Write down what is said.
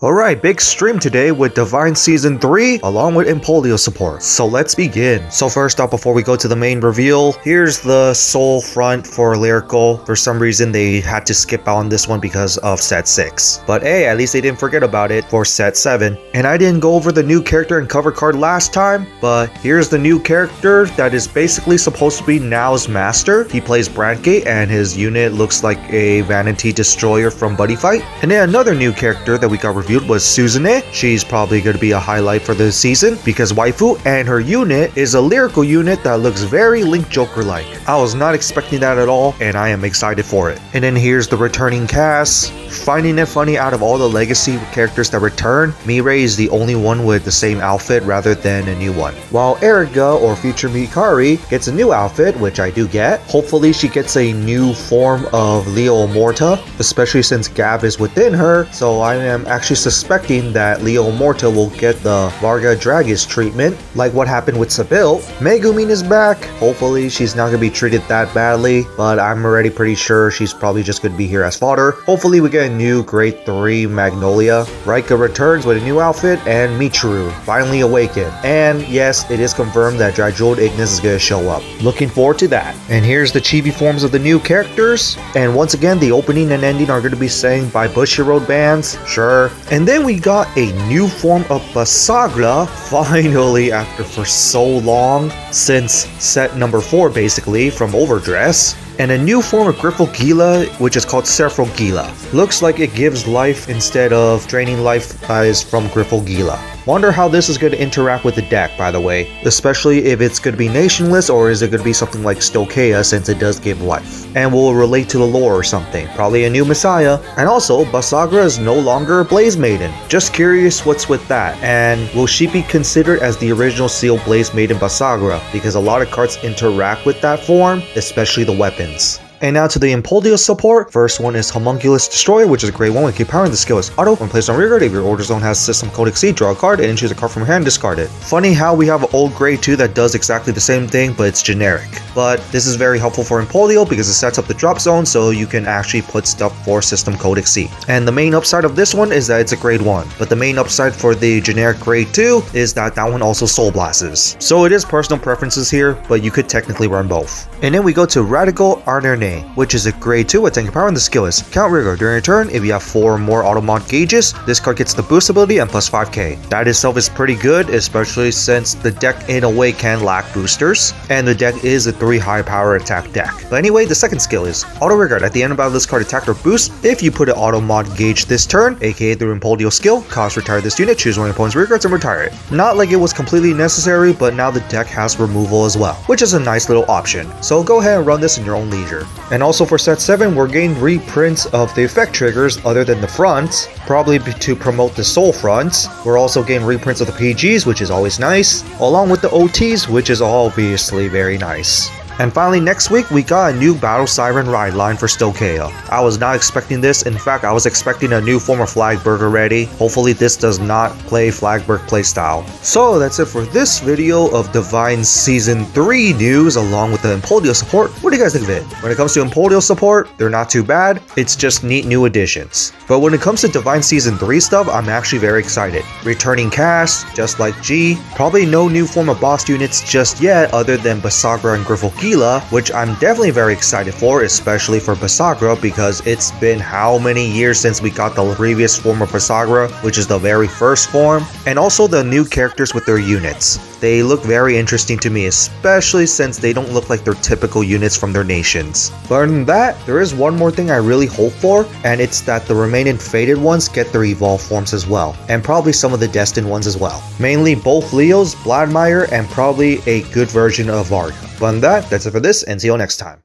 Alright, big stream today with Divine Season 3 along with Impauldio support. So let's begin. So first up, before we go to the main reveal, here's the soul front for Lyrical. For some reason they had to skip out on this one because of set 6. But hey, at least they didn't forget about it for set 7. And I didn't go over the new character and cover card last time, but here's the new character that is basically supposed to be Now's master. He plays Brandgate and his unit looks like a Vanity Destroyer from Buddy Fight. And then another new character that we got reviewed was Suzune. She's probably going to be a highlight for this season because waifu, and her unit is a lyrical unit that looks very Link Joker like. I was not expecting that at all and I am excited for it. And then here's the returning cast. Finding it funny, out of all the legacy characters that return, Mirai is the only one with the same outfit rather than a new one. While Erica or future Mikari gets a new outfit, which I do get. Hopefully she gets a new form of Leo Morta, especially since Gab is within her, so I am actually suspecting that Leo Morta will get the Varga Dragis treatment, like what happened with Sabil. Megumin is back. Hopefully she's not going to be treated that badly, but I'm already pretty sure she's probably just going to be here as fodder. Hopefully we get a new grade 3 Magnolia. Raika returns with a new outfit, and Michiru finally awakened. And yes, it is confirmed that Dry-Jeweled Ignis is going to show up. Looking forward to that. And here's the chibi forms of the new characters. And once again, the opening and ending are going to be sang by Bushiroad bands. Sure. And then we got a new form of Bavsargra, finally, after for so long, since set number 4 basically, from Overdress. And a new form of Griphogila, which is called Griphogila. Looks like it gives life instead of draining life as from Griphogila. Wonder how this is going to interact with the deck, by the way, especially if it's going to be nationless or is it going to be something like Stokea since it does give life and will relate to the lore or something, probably a new messiah. And also, Bavsargra is no longer a Blaze Maiden. Just curious what's with that, and will she be considered as the original Seal Blaze Maiden Bavsargra, because a lot of cards interact with that form, especially the weapons. And now to the Impauldio support. First one is Homunculus Destroyer, which is a great one with keep power, and the skill is auto. When placed on rear guard, if your order zone has system code exceed, draw a card and then choose a card from your hand, discard it. Funny how we have an old grade 2 that does exactly the same thing, but it's generic. But this is very helpful for Impauldio because it sets up the drop zone so you can actually put stuff for system code exceed. And the main upside of this one is that it's a grade 1, but the main upside for the generic grade 2 is that one also soul blasts. So it is personal preferences here, but you could technically run both. And then we go to Radical Arnerne, which is a grade 2 with 10 power, and the skill is count rear guard. During your turn, if you have 4 or more automod gauges, this card gets the boost ability and plus 5k. That itself is pretty good, especially since the deck in a way can lack boosters, and the deck is a 3 high power attack deck. But anyway, the second skill is auto rear guard. At the end of battle, this card attack or boost if you put an automod gauge this turn, aka through Impauldio skill, cost retire this unit, choose one of your opponent's rear guards and retire it. Not like it was completely necessary, but now the deck has removal as well, which is a nice little option. So go ahead and run this in your own leisure. And also for set 7, we're getting reprints of the effect triggers other than the fronts, probably to promote the soul fronts. We're also getting reprints of the PGs, which is always nice, along with the OTs, which is obviously very nice. And finally, next week, we got a new Battle Siren ride line for Stokea. I was not expecting this. In fact, I was expecting a new form of Flagberg already. Hopefully, this does not play Flagberg playstyle. So, that's it for this video of Divine Season 3 news along with the Impauldio support. What do you guys think of it? When it comes to Impauldio support, they're not too bad. It's just neat new additions. But when it comes to Divine Season 3 stuff, I'm actually very excited. Returning cast, just like G. Probably no new form of boss units just yet other than Bavsargra and Griphogila, which I'm definitely very excited for, especially for Bavsargra because it's been how many years since we got the previous form of Bavsargra, which is the very first form, and also the new characters with their units. They look very interesting to me, especially since they don't look like their typical units from their nations. But other than that, there is one more thing I really hope for, and it's that the remaining faded ones get their evolved forms as well, and probably some of the destined ones as well. Mainly both Leos, Vladimir, and probably a good version of Varga. But on that's it for this, and see you all next time.